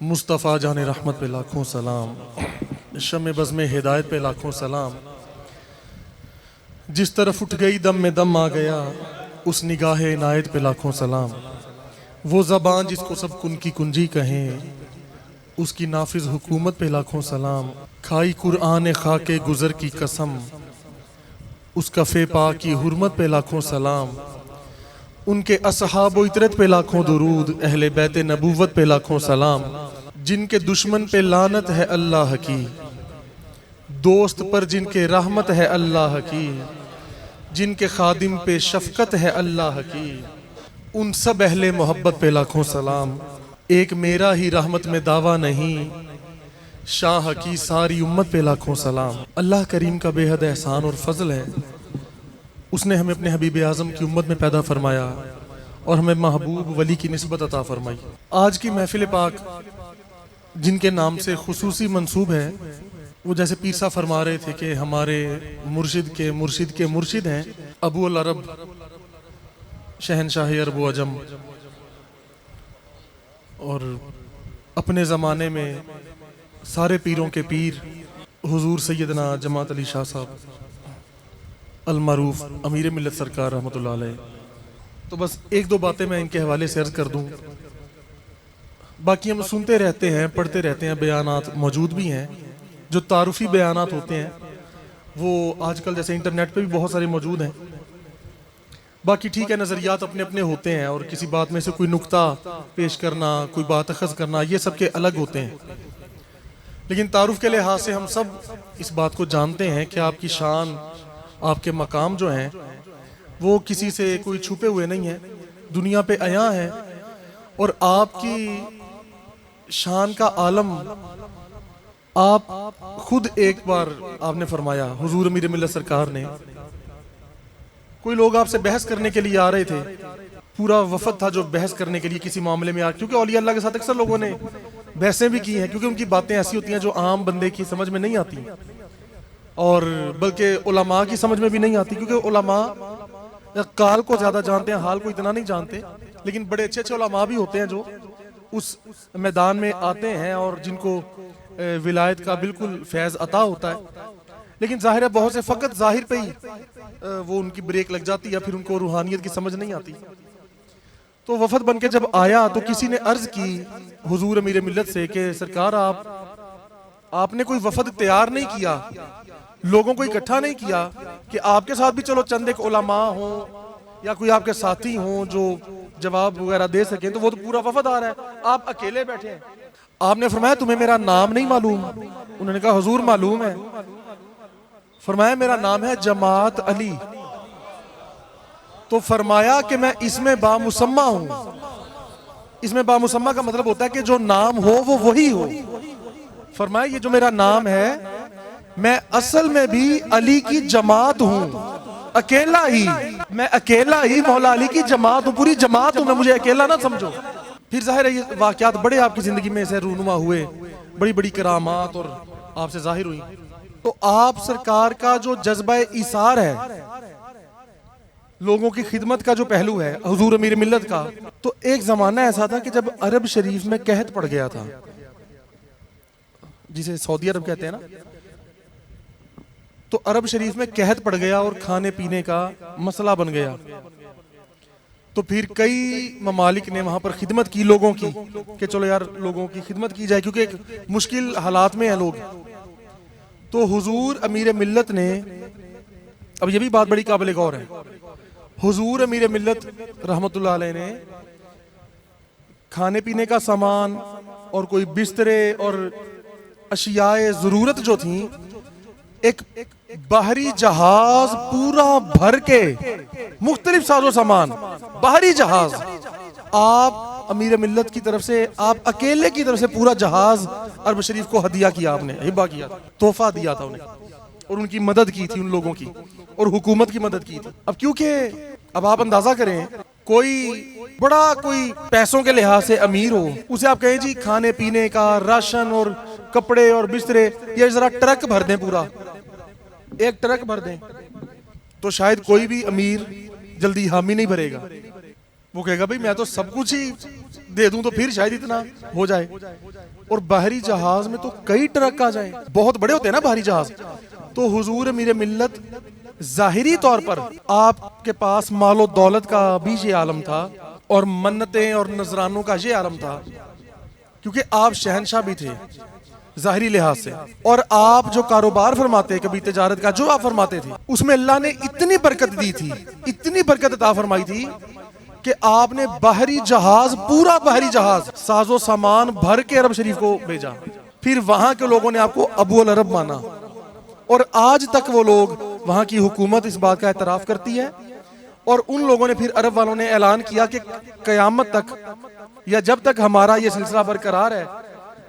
मुस्तफ़ा जान रहमत पे लाखों सलाम, शम बज़्म हिदायत पे लाखों सलाम। जिस तरफ उठ गई दम में दम आ गया, उस निगाह इनायत पे लाखों सलाम। वो ज़बान जिसको सब कुन की कुंजी कहें, उसकी नाफिज हुकूमत पे लाखों सलाम। खाई कुरान खाके गुज़र की कसम, उस कफ़े पा की हुर्मत पे लाखों सलाम। उनके असहाब व इतरत पे लाखों दुरूद, अहले बैत नबूवत पे लाखों सलाम। जिनके दुश्मन पे लानत है अल्लाह की, दोस्त पर जिनके रहमत है अल्लाह की, जिनके खादिम पे शफकत है अल्लाह की, उन सब अहले मोहब्बत पे लाखों सलाम। एक मेरा ही रहमत में दावा नहीं, शाह की सारी उम्मत पे लाखों सलाम। अल्लाह करीम का बेहद एहसान और फजल है, उसने हमें अपने हबीब आज़म की उम्मत में पैदा फरमाया और हमें महबूब वली की निस्बत अता फरमाई। आज की महफिल पाक जिनके नाम से खुसूसी मंसूब है, वो जैसे पीर साहब फरमा रहे थे कि हमारे मुर्शिद के मुर्शिद के मुर्शिद हैं अबू अल अरब शहनशाह अरब व अजम। और अपने ज़माने में सारे पीरों के पीर हुजूर सैयदना जमात अली शाह साहब अल मारूफ अमीर मिल्लत सरकार रहमतुल्लाह अलैह। तो बस एक दो बातें मैं इनके हवाले से अर्ज कर दूं, बाकी हम सुनते रहते हैं, पढ़ते रहते हैं, बयानात मौजूद भी हैं। जो तारुफी बयानात होते हैं वो आजकल जैसे इंटरनेट पे भी बहुत सारे मौजूद हैं। बाकी ठीक है, नज़रियात अपने अपने होते हैं और किसी बात में से कोई नुक्ता पेश करना, कोई बात अखज़ करना, ये सब के अलग होते हैं। लेकिन तारुफ के लिहाज से हम सब इस बात को जानते हैं कि आपकी शान, आपके मकाम जो हैं वो किसी से कोई छुपे हुए नहीं है, दुनिया पे आया है। और आपकी शान का आलम आप खुद एक बार आपने फरमाया, हुजूर अमीर मिल्लत सरकार ने, कोई लोग आपसे बहस करने के लिए आ रहे थे, पूरा वफद था जो बहस करने के लिए किसी मामले में क्योंकि औलिया अल्लाह के साथ अक्सर लोगों ने बहसें भी की हैं, क्योंकि उनकी बातें ऐसी होती हैं जो आम बंदे की समझ में नहीं आती और बल्कि उलमा की समझ में भी नहीं आती, क्योंकि उलमा काल को ज्यादा जानते हैं, हाल को इतना नहीं जानते। लेकिन बड़े अच्छे अच्छे उलमा भी होते हैं जो उस मैदान में आते हैं और जिनको विलायत का बिल्कुल फैज़ अता होता है। लेकिन जाहिर है बहुत से फ़कत जाहिर पे ही वो उनकी ब्रेक लग जाती है, फिर उनको रूहानियत की समझ नहीं आती। तो वफद बन के जब आया तो किसी ने अर्ज की हुजूर अमीर मिल्लत से कि सरकार आपने कोई वफद तैयार नहीं किया, लोगों को इकट्ठा नहीं किया कि आपके साथ भी चलो चंद एक उलमा हो या कोई आपके साथी हो जो जवाब वगैरह दे सकें। तो वो तो पूरा वफद आ रहा है, आप अकेले बैठे हैं। आपने फरमाया तुम्हें मेरा नाम नहीं मालूम? उन्होंने कहा हुजूर मालूम है। फरमाया मेरा नाम है जमात अली। तो फरमाया कि मैं इसमें बामुसम्मा हूं। इसमें बामुसम्मा का मतलब होता है कि जो नाम हो वो वही हो। फरमाया ये जो मेरा नाम है, मैं असल में भी अली की जमात हूं, अकेला ही, मैं अकेला ही मौला अली की जमात हूं, पूरी जमात हूं मैं, मुझे अकेला ना समझो। फिर जाहिर है ये वाकयात बड़े आपकी जिंदगी में से रूनुमा हुए, बड़ी बड़ी करामात और आपसे जाहिर हुई। तो आप सरकार का जो जज्बा इसार है, लोगों की खिदमत का जो पहलू है हुजूर अमीर मिल्लत का, तो एक जमाना ऐसा था कि जब अरब शरीफ में कहत पड़ गया था, जिसे सऊदी अरब कहते हैं ना, तो अरब शरीफ में कहत पड़ गया और खाने पीने का मसला बन गया। तो फिर कई ममालिक ने वहां पर खिदमत की लोगों की कि चलो यार लोगों की खिदमत की जाए, क्योंकि एक मुश्किल हालात में हैं लोग। तो हुजूर अमीर मिल्लत ने, अब ये भी बात बड़ी काबिल गौर है, हुजूर अमीर मिल्लत रहमतुल्लाह अलैह ने खाने पीने का सामान और कोई बिस्तरे और अशियाए जरूरत जो थी, एक बाहरी जहाज पूरा भर के मुख्तलिफ साजो सामान, बाहरी जहाज, आप अमीर मिल्लत की तरफ से, आप अकेले की तरफ से पूरा जहाज अरब शरीफ को हदिया किया, आपने हिबा किया, तोहफा दिया था उन्हें, और उनकी मदद की थी, उन लोगों की और हुकूमत की मदद की थी। अब क्योंकि अब आप अंदाजा करें, कोई बड़ा कोई पैसों के लिहाज से अमीर हो, उसे आप कहें जी खाने पीने का राशन और कपड़े और बिस्तरे ये जरा ट्रक भर दें, पूरा एक ट्रक भर दें, तो शायद कोई भी अमीर जल्दी हामी नहीं भरेगा। वो कहेगा भाई मैं तो सब कुछ ही दे दूं तो फिर शायद इतना हो जाए। और बाहरी जहाज में तो कई ट्रक आ जाए, बहुत बड़े होते हैं ना बाहरी जहाज। तो हुजूर अमीर मिल्लत जाहिरी तौर पर आपके पास मालो दौलत का भी ये आलम था और मन्नतें और नजरानों का ये आलम था, क्योंकि आप शहनशाह भी थे जाहिरी लिहाज से। और आप जो कारोबार फरमाते कभी तिजारत का जो आप फरमाते थे, उसमें अल्लाह ने इतनी बरकत दी थी, इतनी बरकत अता फरमाई थी कि आपने बाहरी जहाज, पूरा बाहरी जहाज साजो सामान भर के अरब शरीफ को भेजा। फिर वहां के लोगों ने आपको अबू अल अरब माना और आज तक वो लोग, वहां की हुकूमत इस बात का एतराफ करती है। और उन लोगों ने फिर, अरब वालों ने ऐलान किया कि कयामत तक या जब तक हमारा ये सिलसिला बरकरार है,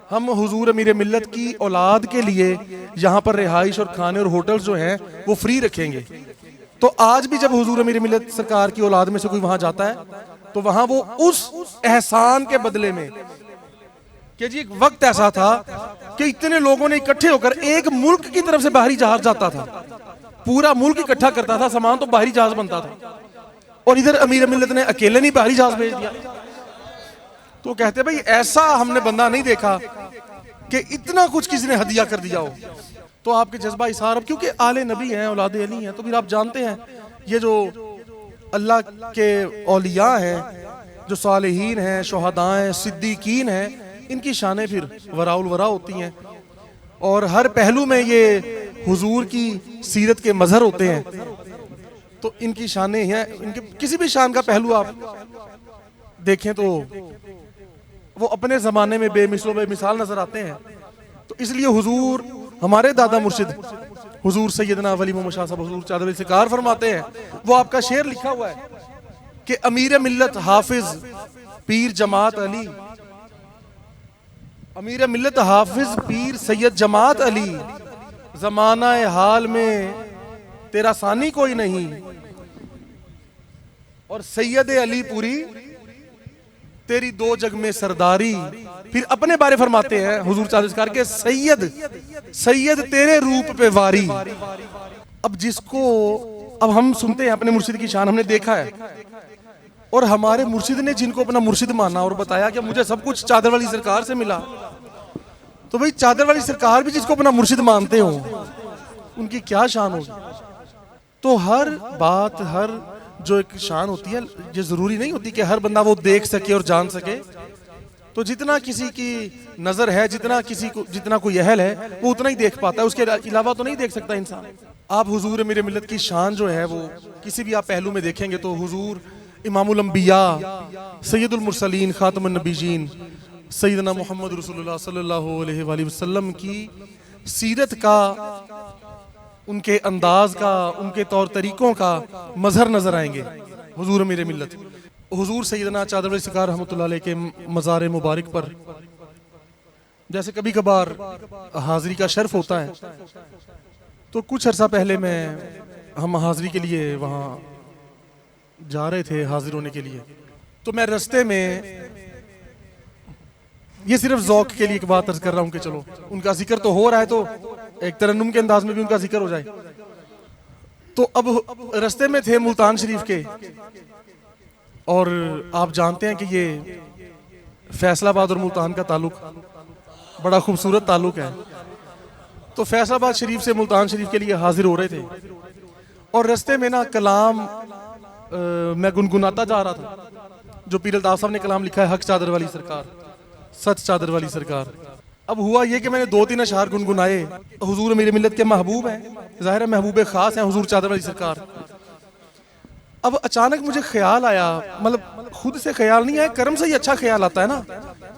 हम हुजूर अमीर मिल्लत की औलाद के लिए यहाँ पर रिहाइश और खाने और होटल्स जो हैं वो फ्री रखेंगे। तो आज भी जब हुजूर अमीर मिल्लत सरकार की औलाद में से कोई वहां जाता है तो वहां वो उस एहसान के बदले में, कि जी एक वक्त ऐसा था कि इतने लोगों ने इकट्ठे होकर एक मुल्क की तरफ से बाहरी जहाज जाता था, पूरा मुल्क इकट्ठा करता था सामान, तो बाहरी जहाज बनता था। और इधर अमीर मिल्लत ने अकेले नहीं बाहरी जहाज भेज दिया। तो कहते भाई ऐसा हमने बंदा नहीं देखा कि इतना कुछ किसी ने हदिया कर दिया हो। तो आपके जज्बा इसार, अब क्योंकि आले नबी हैं, औलाद अली हैं, तो फिर आप जानते हैं ये जो अल्लाह के औलिया हैं, जो सालिहीन हैं, शुहदा हैं, सिद्दीकीन हैं, इनकी शानें फिर वराउल वरा होती हैं। और हर पहलू में ये हुजूर की सीरत के मजहर होते हैं। तो इनकी शानें हैं, इनके किसी भी शान का पहलू आप देखें तो वो अपने ज़माने में बेमिसलो बेमिसाल नजर आते हैं। तो इसलिए हुजूर, हमारे दादा मुर्शिद हुजूर सैयदना वली मोहम्मद शाह साहब हुजूर चादर अली सरकार फरमाते हैं, वो आपका शेर लिखा हुआ है कि अमीर मिल्लत हाफिज पीर जमात अली, अमीर मिल्लत हाफिज पीर सैयद जमात अली, जमाना हाल में तेरा सानी कोई नहीं, और सैयद अली पूरी तेरी दो जग में सरदारी। फिर अपने बारे फरमाते हैं हुजूर चादर सरकार के, सैयद सैयद तेरे रूप पे वारी। अब जिसको, अब हम सुनते हैं अपने मुर्शिद की शान, हमने देखा है, और हमारे मुर्शिद ने जिनको अपना मुर्शिद माना और बताया कि मुझे सब कुछ चादर वाली सरकार से मिला, तो भाई चादर वाली सरकार भी जिसको अपना मुर्शिद मानते हो, उनकी क्या शान होगी। तो हर बात, हर जो एक शान होती है, ये जरूरी नहीं होती कि हर बंदा वो देख सके और जान सके। तो जितना किसी की नजर है, जितना किसी को, जितना कोई अहल है, वो उतना ही देख पाता है, उसके अलावा तो नहीं देख सकता इंसान। आप हुजूर मेरे मिल्लत की शान जो है वो किसी भी आप पहलू में देखेंगे तो हुजूर इमामुल अंबिया, सैयदुल मुरसलीन, खातमुन नबीयीन, सैयदना मोहम्मद रसूलुल्लाह सल्लल्लाहु अलैहि वसल्लम की सीरत का, उनके अंदाज का, उनके तौर तरीकों का मजहर नजर आएंगे हुजूर मेरे मिल्लत। हुजूर सैयदना चादर वाली सरकार रहमतुल्लाह अलैह के मज़ार मुबारक पर जैसे कभी कभार हाजिरी का शर्फ होता है, तो कुछ अर्सा पहले हम हाजिरी के लिए वहाँ जा रहे थे, हाजिर होने के लिए। तो मैं रास्ते में, ये सिर्फ ज़ौक के लिए एक बात अर्ज कर रहा हूँ कि चलो उनका जिक्र तो हो रहा है, तो एक तरन्नुम के अंदाज में भी उनका जिक्र हो जाए। तो अब रास्ते में थे मुल्तान शरीफ के, और आप जानते हैं कि ये फैसलाबाद और मुल्तान का ताल्लुक बड़ा खूबसूरत ताल्लुक है। तो फैसलाबाद शरीफ से मुल्तान शरीफ के लिए हाजिर हो रहे थे, और रास्ते में ना कलाम मैं गुनगुनाता जा रहा था, जो पीर अल्ताफ साहब ने कलाम लिखा है, हक चादर वाली सरकार, सच चादर वाली सरकार। अब हुआ ये कि मैंने 2-3 अशआर गुनगुनाए। हुजूर मेरे मिल्लत के महबूब हैं, ज़ाहिर है महबूब खास हैं हुजूर चादर वाली सरकार। अब अचानक मुझे ख्याल आया, मतलब खुद से ख्याल नहीं आया, करम से ही अच्छा ख्याल आता है ना।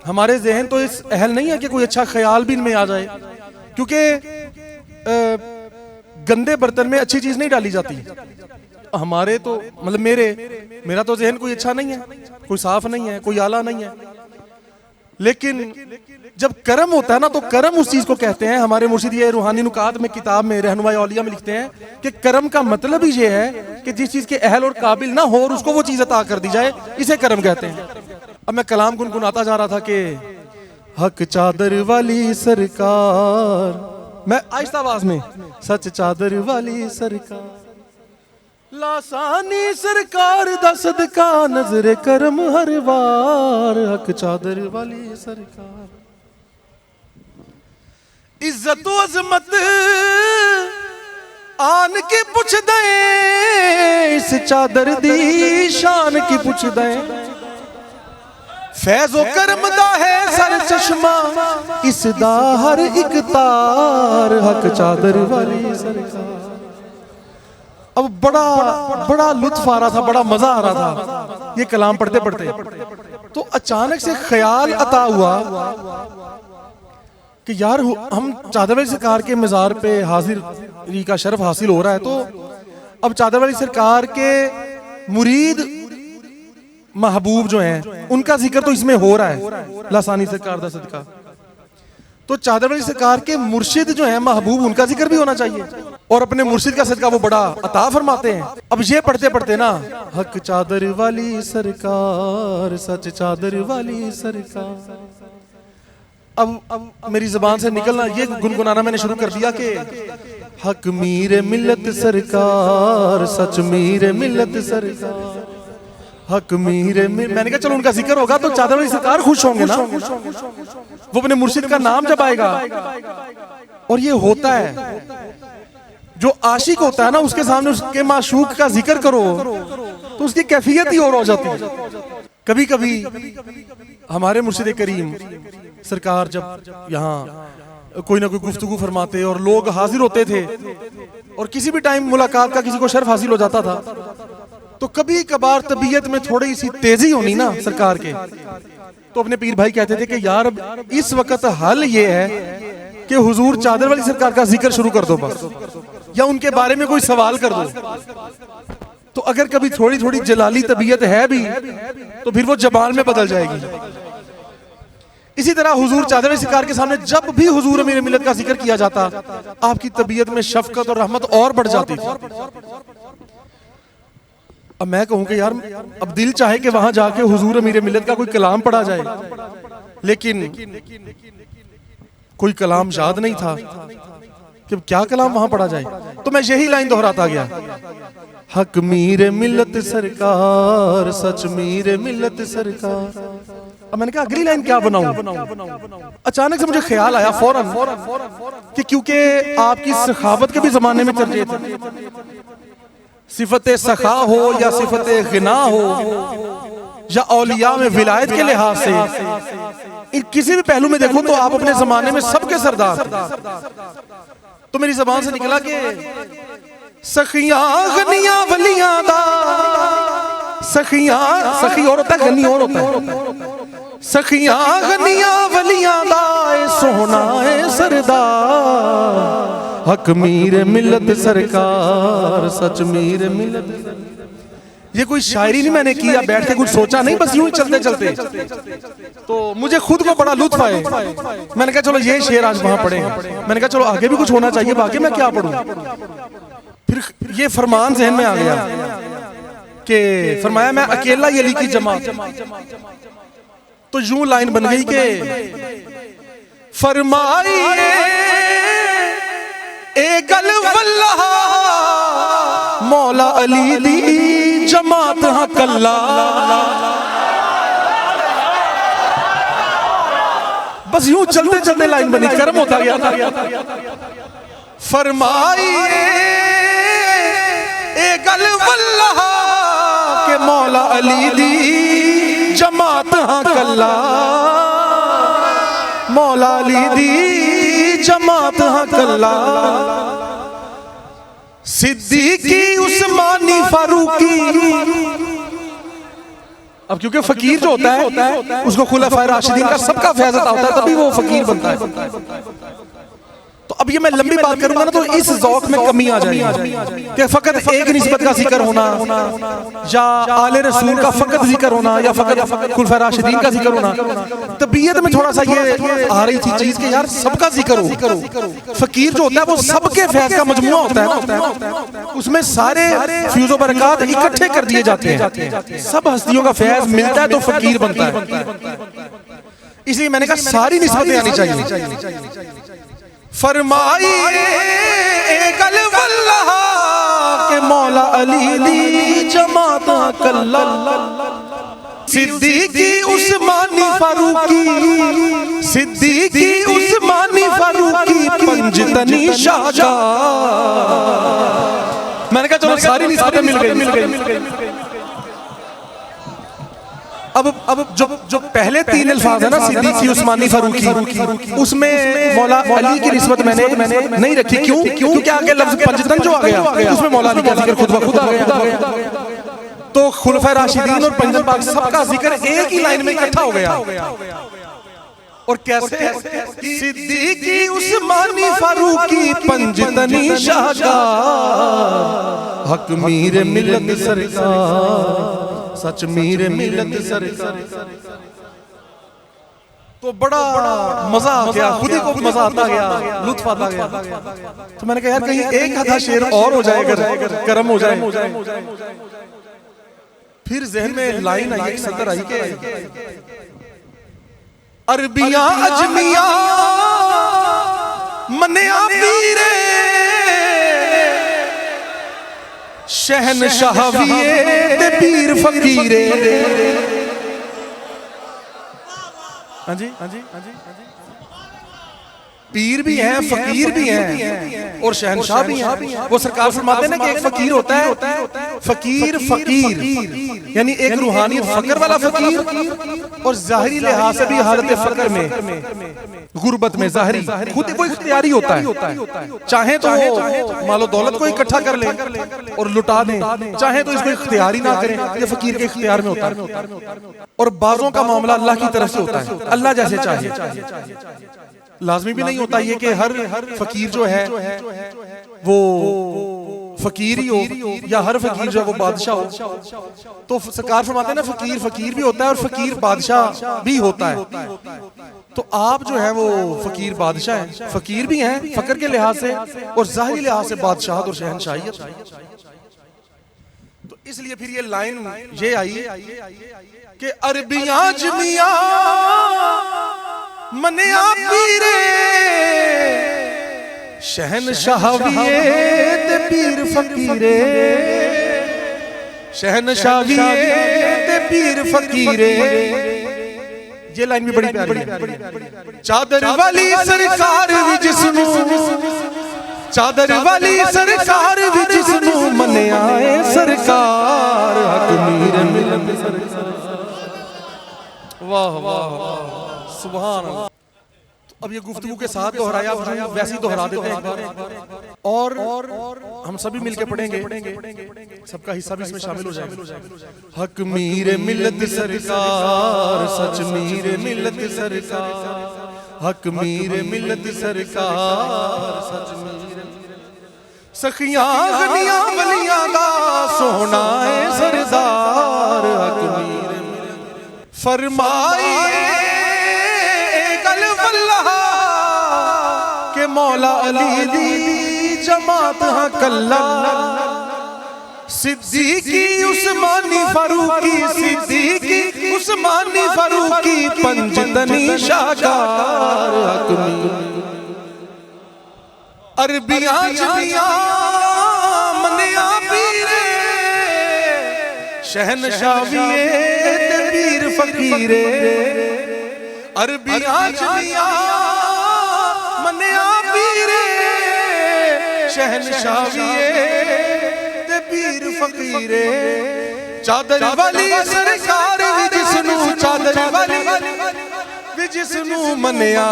हमारे जहन तो इस अहल नहीं है कि कोई अच्छा ख्याल भी इनमें आ जाए, क्योंकि गंदे बर्तन में अच्छी चीज नहीं डाली जाती। हमारे तो मतलब मेरा तो जहन कोई अच्छा नहीं है, कोई साफ नहीं है, कोई आला नहीं है। लेकिन जब करम होता है ना, तो करम उस चीज को कहते हैं। हमारे मुर्शिद ये रूहानी नुकात में, किताब में, रहनुमाई औलिया में लिखते हैं कि करम का मतलब ही ये है कि जिस चीज के अहल और काबिल ना हो और उसको वो चीज अता कर दी जाए, इसे करम कहते हैं। अब मैं कलाम गुनगुनाता जा रहा था कि हक चादर वाली सरकार, मैं आहिस्ता आवाज में, सच चादर वाली सरकार, लासानी सरकार दा सदका नजरे करम हर वार हक चादर वाली सरकार इज्जत अजमत आन की पुछ दे इस चादर दी शान की पुछ दे फैज़ो करम दा है सर चश्मा इस दा हर एक तार हक चादर वाली सरकार। अब बड़ा लुत्फ आ रहा था, बड़ा मजा आ रहा था ये कलाम पढ़ते पढ़ते। तो अचानक से ख्याल अता हुआ कि यार हम चादर वाली सरकार के मज़ार पे हाजिरी का शर्फ हासिल हो रहा है, तो अब चादर वाली सरकार के मुरीद महबूब जो हैं उनका जिक्र तो इसमें हो रहा है लासानी सरकार दा सदका, तो चादर वाली सरकार के मुर्शिद जो हैं महबूब उनका जिक्र भी होना चाहिए और अपने मुर्शिद का सदका वो बड़ा अता फरमाते हैं। अब ये पढ़ते पढ़ते ना हक चादर वाली सरकार सच चादर वाली सरकार, अब मेरी जुबान से निकलना ये गुनगुनाना मैंने शुरू कर दिया कि हक मीर मिल्लत सरकार सच मीर मिल्लत सरकार हक मैंने कहा चलो उनका जिक्र होगा तो चादर वाली सरकार खुश होंगे ना, वो अपने मुर्शिद का नाम जब आएगा। और ये होता है जो आशिक होता है ना उसके सामने उसके माशूक का जिक्र करो तो उसकी कैफियत ही और हो जाती है। कभी कभी हमारे मुर्शिद करीम सरकार जब यहाँ कोई ना कोई गुफ्तगू फरमाते और लोग हाजिर होते थे और किसी भी टाइम मुलाकात का किसी को शर्फ हासिल हो जाता था, तो कभी कभार तबीयत में थोड़ी सी तेजी होनी ना सरकार के, तो अपने पीर भाई कहते थे कि यार इस वक्त हल ये है कि हुजूर चादर वाली सरकार का जिक्र शुरू कर दो बस, या उनके बारे में कोई सवाल कर दो। तो अगर कभी थोड़ी थोड़ी जलाली तबीयत है भी तो फिर वो जबान में बदल जाएगी। इसी तरह हुजूर चादर वाली सरकार के सामने जब भी हुजूर अमीर मिल्लत का जिक्र किया जाता आपकी तबीयत में शफकत और रहमत और बढ़ जाती थी। अब मैं कहूं कि यार अब दिल चाहे कि वहां जाके हुजूर अमीर मिल्लत का कोई कलाम पढ़ा जाए, लेकिन कोई कलाम याद नहीं था कि क्या कलाम वहां पढ़ा जाए, तो मैं यही लाइन दोहराता गया हक मीर मिल्लत सरकार सच मीर मिल्लत सरकार। अब मैंने कहा अगली लाइन क्या बनाऊं, अचानक से मुझे ख्याल आया फौरन कि क्योंकि आपकी सखावत के भी जमाने में चर्चे थे, सिफत सखा हो या सिफत गिना हो या औलिया में विलायत के लिहाज से इन किसी भी पहलू में देखो तो आप अपने जमाने में सबके सरदार। तो मेरी जबान से निकला कि सखियां गनियां वलियां दा सखियां सखी और होता है गनी और होता है सखियां गनियां वलियां दा सोना है सरदार हक मीर मिल्लत सरकार सच मीर मिल्लत। ये कोई शायरी नहीं मैंने किया बैठ के कुछ सोचा नहीं, बस यूं ही चलते चलते तो मुझे खुद को बड़ा लुत्फ आए। मैंने कहा चलो ये शेर आज वहां पढ़े, मैंने कहा चलो आगे भी कुछ होना चाहिए, आगे मैं क्या पढ़ूं। फिर ये फरमान जहन में आ गया कि फरमाया मैं अकेला ये अली की जमात, तो यूं लाइन बन गई कि फरमाइए ए गल वल्लाह मौला अली दी जमात हाँ कल्ला। बस यूं चलते चलते लाइन बनी, कर्म होता गया था। फरमाइए ए गल वल्लाह के मौला अली दी जमात हाँ कल्ला मौला अली दी जमात हाँ कल्ला। सिद्दीकी उस्मानी फारूकी, अब क्योंकि फकीर जो होता है उसको खुलाफाए राशिदीन का सबका फैज़ अता होता है तभी वो फकीर बनता है। तो अब ये मैं लंबी बात करूंगा ना तो इस ज़ौक़ में कमी आ जाएगी कि फकत एक निस्बत का जिक्र होना या आले रसूल का फकत जिक्र होना या फकत खुलाफाए राशिदीन का जिक्र होना। तबीयत में थोड़ा सा ये आ रही थी चीज कि यार सबका जिक्र हो। फकीर जो होता है वो सबके फैज़ का मजमुआ होता है, उसमें सारे फ्यूज़ व बरक़ात इकट्ठे कर दिए जाते हैं, सब हस्तियों का फैज़ मिलता है तो फकीर बनता है। इसलिए मैंने कहा सारी निस्बतें आनी चाहिए। फरमाइए गल वल्लाह के मौला अली दी जमात कल्ला सिद्दीकी उस्मानी फारूकी सिद्दीकी उस्मानी फारूकी पंजतनी शाहजाद। मैंने कहा चलो सारी निस्बतें मिल गई। अब जो पहले तीन अल्फाज है ना सिद्दीकी उस्मानी फारूकी उसमें मौला अली की निस्बत मैंने नहीं रखी। क्यों? क्योंकि आगे लफ्ज पंजतन जो आ गया उसमें मौला अली का जिक्र खुद ब खुद आ गया। तो खुलफाए राशिदीन और पंजतन पाक सबका जिक्र एक ही लाइन में इकट्ठा हो गया। और कैसे? सिद्दीकी उस्मानी फारूकी पंजतनी शाहजाद हक मीर मिलत सरकार सच मीर मिलत सरकार। तो बड़ा मजा आ गया, खुद ही को मजा आता गया, लुत्फ आता गया। तो मैंने कहा यार कहीं एक आधा शेर और हो जाएगा, करम हो जाए। फिर जहन में लाइन आई, एक सतर आई के अरबिया अजमिया मनिया पीरे शहनशाहविए ते पीर फकीरे। हाँ जी हाँ जी हाँ जी पीर भी हैं, फकीर भी हैं और शहनशाह भी हैं। वो सरकार फरमाते हैं ना कि एक फकीर होता है फकीर यानी एक रूहानियत फकर वाला फकीर और जाहिरी लिहाज से भी हालत फकर में गुर्बत में जाहिरी खुद ही कोई इख्तियारी होता है। चाहे तो वो मालो दौलत को इकट्ठा कर ले और लुटा दे, चाहे तो इसको इख्तियारी ना करें, ये फकीर के इख्तियार में होता है। और बाजों का मामला अल्लाह की तरफ से होता है, अल्लाह जैसे चाहे। लाजमी भी नहीं होता ये कि हर फकीर जो है वो फकीर ही हो या हर फकीर जो है वो बादशाह हो। तो सरकार फरमाते हैं ना फकीर भी होता है और फकीर बादशाह भी होता है। तो आप जो है वो फकीर बादशाह हैं, फकीर भी हैं फकर के लिहाज से और जाहिरी लिहाज से बादशाह और शहनशाहियत। तो इसलिए फिर ये लाइन ये आई कि अरबिया जमिया मनिया पीरे शहनशाहविए ते पीर फकीरे शहनशाहविए ते पीर फकीरे। ये लाइन भी बड़ी प्यारी है। चादर वाली सरकार भी जिसनू चादर वाली सरकार भी जिसनू मनिया सरकार हक मीर मिलत सरकार। वाह वाह सुभान अल्लाह। अब ये गुफ्तगू के साथ दोहराया वैसे ही दोहरा देते हैं एक बार और हम सभी मिलके पढ़ेंगे, सबका हिस्सा भी इसमें शामिल हो जाएगा। हक मीर मिलत सरकार सच मीर मिलत सरकार हक मीर मिलत सरकार सच मीर सखियां गनियां वलियां दा सोना है सरदार हक मीर फरमाए के मौला अली दी जमात कल्ला सिद्दीकी उस्मानी फारूकी सिद्दीकी उस्मानी फारूकी पंजतनी शाहजाद हक मीर अरबिया जमिया मनिया पीरे शहनशाहविए ते पीर फकीरे अरबिया जमिया मनिया पीरे शहनशाहविए ते पीर फकीरे। चादर वाली सरकार भी जिसनू चादर वाली भी जिसनू मनिया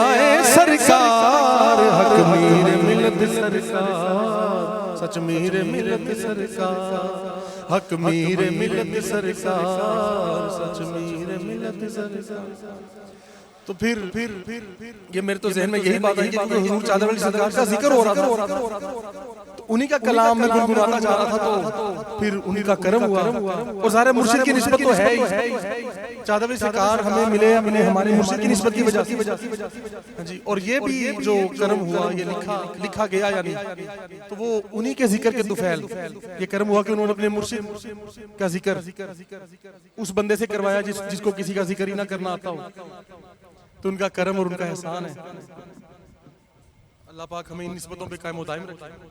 सरकार हक मीर मिलत सरकार सच मीर मिलत सरकार हक मीर मिलत सरकार सच मीर मिलत सरकार। तो फिर ये मेरे तो जहन में यही बात आई कि हुजूर चादर वाली सरकार का जिक्र हो रहा था, तो उन्हीं का कलाम में गुनगुनाता जा रहा था। तो फिर उन्हीं का करम हुआ और सारे मुर्शिद की निस्बत तो है ही। चादर वाली सरकार हमें मिले अपने हमारे मुर्शिद की निस्बत की वजह से जी। और ये भी जो करम हुआ ये लिखा गया यानी तो वो उन्हीं के जिक्र के दुफैल ये करम हुआ कि उन्होंने अपने मुर्शिद का जिक्र उस बंदे से करवाया जिसको किसी का जिक्र ही ना करना आता हो। तो उनका करम और उनका एहसान है। अल्लाह पाक हमें इन निस्बतों पे कायम व दायम रखे।